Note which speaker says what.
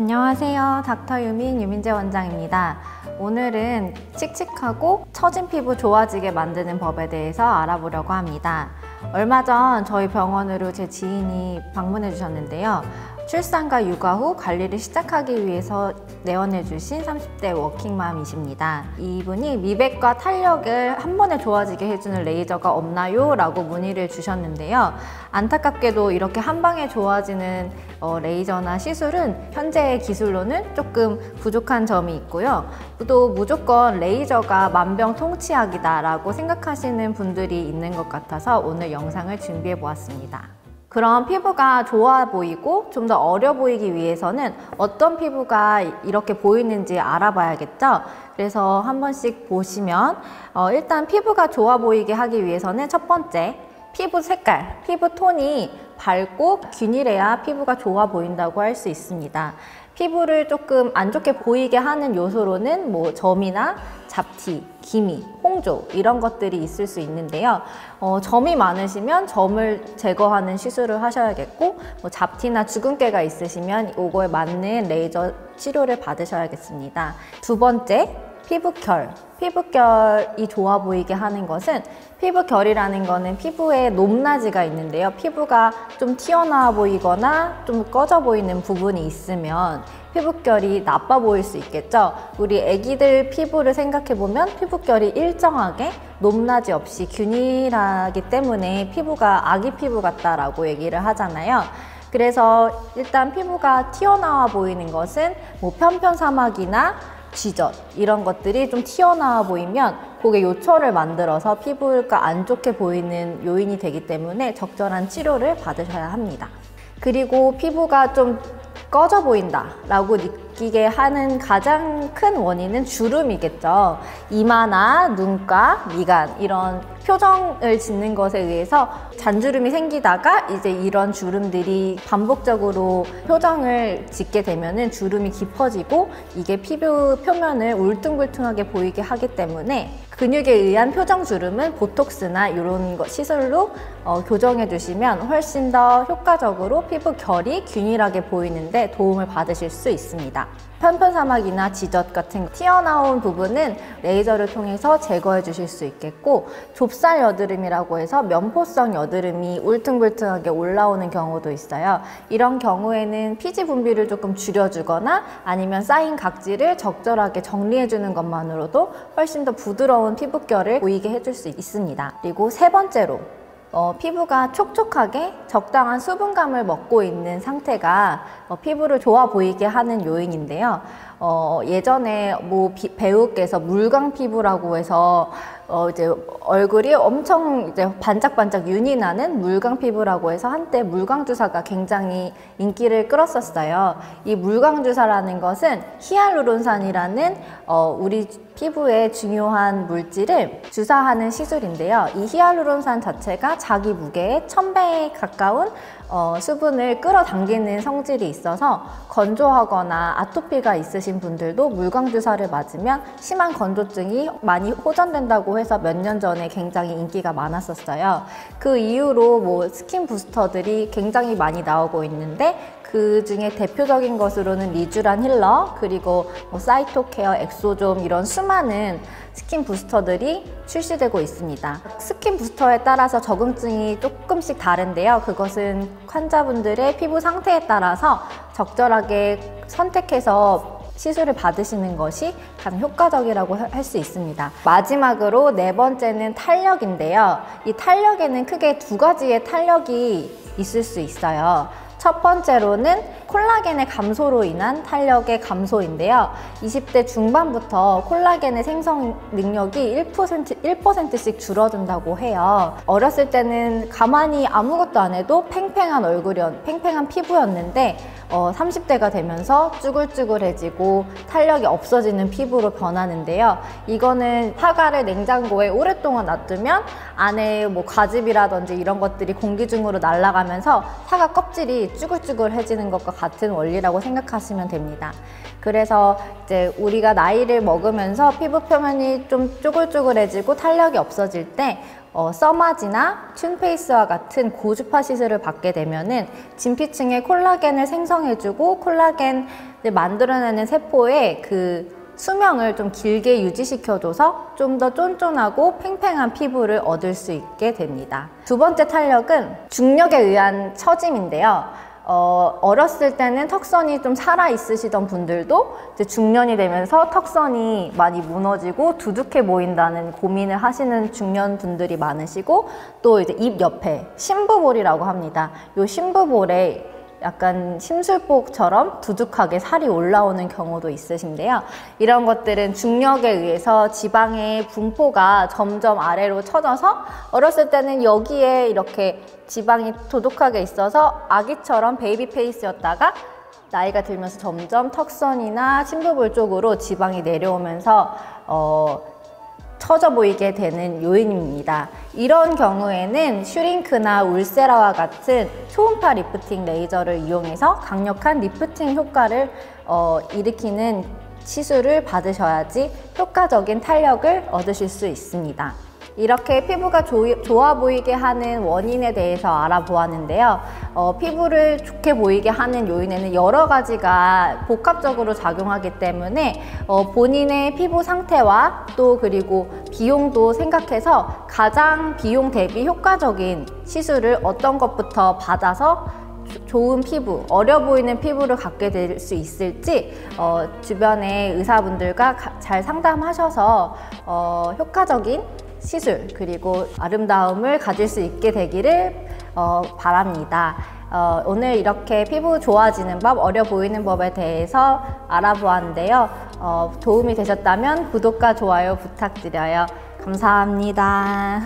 Speaker 1: 안녕하세요. 닥터 유민재 원장입니다. 오늘은 칙칙하고 처진 피부 좋아지게 만드는 법에 대해서 알아보려고 합니다. 얼마 전 저희 병원으로 제 지인이 방문해 주셨는데요. 출산과 육아 후 관리를 시작하기 위해서 내원해 주신 30대 워킹맘이십니다. 이분이 미백과 탄력을 한 번에 좋아지게 해주는 레이저가 없나요? 라고 문의를 주셨는데요. 안타깝게도 이렇게 한 방에 좋아지는 레이저나 시술은 현재의 기술로는 조금 부족한 점이 있고요. 또 무조건 레이저가 만병통치약이다 라고 생각하시는 분들이 있는 것 같아서 오늘 영상을 준비해 보았습니다. 그럼 피부가 좋아 보이고 좀 더 어려 보이기 위해서는 어떤 피부가 이렇게 보이는지 알아봐야겠죠? 그래서 한 번씩 보시면 일단 피부가 좋아 보이게 하기 위해서는 첫 번째, 피부 색깔, 피부 톤이 밝고 균일해야 피부가 좋아 보인다고 할 수 있습니다. 피부를 조금 안 좋게 보이게 하는 요소로는 점이나 잡티, 기미, 홍조 이런 것들이 있을 수 있는데요. 점이 많으시면 점을 제거하는 시술을 하셔야겠고 잡티나 주근깨가 있으시면 이거에 맞는 레이저 치료를 받으셔야겠습니다. 두 번째, 피부결. 피부결이 좋아 보이게 하는 것은 피부결이라는 거는 피부에 높낮이가 있는데요. 피부가 좀 튀어나와 보이거나 좀 꺼져 보이는 부분이 있으면 피부결이 나빠 보일 수 있겠죠. 우리 아기들 피부를 생각해 보면 피부결이 일정하게 높낮이 없이 균일하기 때문에 피부가 아기 피부 같다라고 얘기를 하잖아요. 그래서 일단 피부가 튀어나와 보이는 것은 편편사막이나 쥐젖 이런 것들이 좀 튀어나와 보이면 그게 요철을 만들어서 피부가 안 좋게 보이는 요인이 되기 때문에 적절한 치료를 받으셔야 합니다. 그리고 피부가 좀 꺼져 보인다 라고 느끼게 하는 가장 큰 원인은 주름이겠죠. 이마나 눈가, 미간 이런 표정을 짓는 것에 의해서 잔주름이 생기다가 이제 이런 주름들이 반복적으로 표정을 짓게 되면은 주름이 깊어지고 이게 피부 표면을 울퉁불퉁하게 보이게 하기 때문에 근육에 의한 표정 주름은 보톡스나 이런 시술로 교정해 주시면 훨씬 더 효과적으로 피부 결이 균일하게 보이는데 도움을 받으실 수 있습니다. 편편사막이나 지젖 같은 튀어나온 부분은 레이저를 통해서 제거해 주실 수 있겠고, 좁쌀 여드름이라고 해서 면포성 여드름이 울퉁불퉁하게 올라오는 경우도 있어요. 이런 경우에는 피지 분비를 조금 줄여주거나 아니면 쌓인 각질을 적절하게 정리해 주는 것만으로도 훨씬 더 부드러운 피부결을 보이게 해줄 수 있습니다. 그리고 세 번째로 피부가 촉촉하게 적당한 수분감을 먹고 있는 상태가 피부를 좋아 보이게 하는 요인인데요. 예전에 배우께서 물광 피부라고 해서 이제 얼굴이 엄청 이제 반짝반짝 윤이 나는 물광 피부라고 해서 한때 물광 주사가 굉장히 인기를 끌었었어요. 이 물광 주사라는 것은 히알루론산이라는 우리 피부에 중요한 물질을 주사하는 시술인데요. 이 히알루론산 자체가 자기 무게의 1000배에 가까운 수분을 끌어당기는 성질이 있어서 건조하거나 아토피가 있으신 분들도 물광 주사를 맞으면 심한 건조증이 많이 호전된다고 해서 몇 년 전에 굉장히 인기가 많았었어요. 그 이후로 스킨 부스터들이 굉장히 많이 나오고 있는데 그 중에 대표적인 것으로는 리쥬란 힐러, 그리고 사이토케어, 엑소좀 이런 수많은 스킨 부스터들이 출시되고 있습니다. 스킨 부스터에 따라서 적응증이 조금씩 다른데요. 그것은 환자분들의 피부 상태에 따라서 적절하게 선택해서 시술을 받으시는 것이 가장 효과적이라고 할 수 있습니다. 마지막으로 네 번째는 탄력인데요. 이 탄력에는 크게 두 가지의 탄력이 있을 수 있어요. 첫 번째로는 콜라겐의 감소로 인한 탄력의 감소인데요. 20대 중반부터 콜라겐의 생성 능력이 1%씩 줄어든다고 해요. 어렸을 때는 가만히 아무것도 안 해도 팽팽한 피부였는데 30대가 되면서 쭈글쭈글해지고 탄력이 없어지는 피부로 변하는데요. 이거는 사과를 냉장고에 오랫동안 놔두면 안에 과즙이라든지 이런 것들이 공기 중으로 날아가면서 사과 껍질이 쭈글쭈글해지는 것과 같은 원리라고 생각하시면 됩니다. 그래서 이제 우리가 나이를 먹으면서 피부 표면이 좀 쭈글쭈글해지고 탄력이 없어질 때 써마지나 튠페이스와 같은 고주파 시술을 받게 되면은 진피층에 콜라겐을 생성해주고 콜라겐 만들어내는 세포의 그 수명을 좀 길게 유지시켜줘서 좀 더 쫀쫀하고 팽팽한 피부를 얻을 수 있게 됩니다. 두 번째 탄력은 중력에 의한 처짐인데요. 어렸을 때는 턱선이 좀 살아있으시던 분들도 이제 중년이 되면서 턱선이 많이 무너지고 두둑해 보인다는 고민을 하시는 중년 분들이 많으시고, 또 이제 입 옆에 심부볼이라고 합니다. 이 심부볼에 약간 심술복처럼 두둑하게 살이 올라오는 경우도 있으신데요. 이런 것들은 중력에 의해서 지방의 분포가 점점 아래로 처져서 어렸을 때는 여기에 이렇게 지방이 도둑하게 있어서 아기처럼 베이비 페이스였다가 나이가 들면서 점점 턱선이나 심부볼 쪽으로 지방이 내려오면서 처져 보이게 되는 요인입니다. 이런 경우에는 슈링크나 울세라와 같은 초음파 리프팅 레이저를 이용해서 강력한 리프팅 효과를 일으키는 시술을 받으셔야지 효과적인 탄력을 얻으실 수 있습니다. 이렇게 피부가 좋아 보이게 하는 원인에 대해서 알아보았는데요. 피부를 좋게 보이게 하는 요인에는 여러 가지가 복합적으로 작용하기 때문에 본인의 피부 상태와 또 그리고 비용도 생각해서 가장 비용 대비 효과적인 시술을 어떤 것부터 받아서 좋은 피부, 어려 보이는 피부를 갖게 될 수 있을지 주변의 의사분들과 잘 상담하셔서 효과적인 시술 그리고 아름다움을 가질 수 있게 되기를 바랍니다. 오늘 이렇게 피부 좋아지는 법, 어려 보이는 법에 대해서 알아보았는데요. 도움이 되셨다면 구독과 좋아요 부탁드려요. 감사합니다.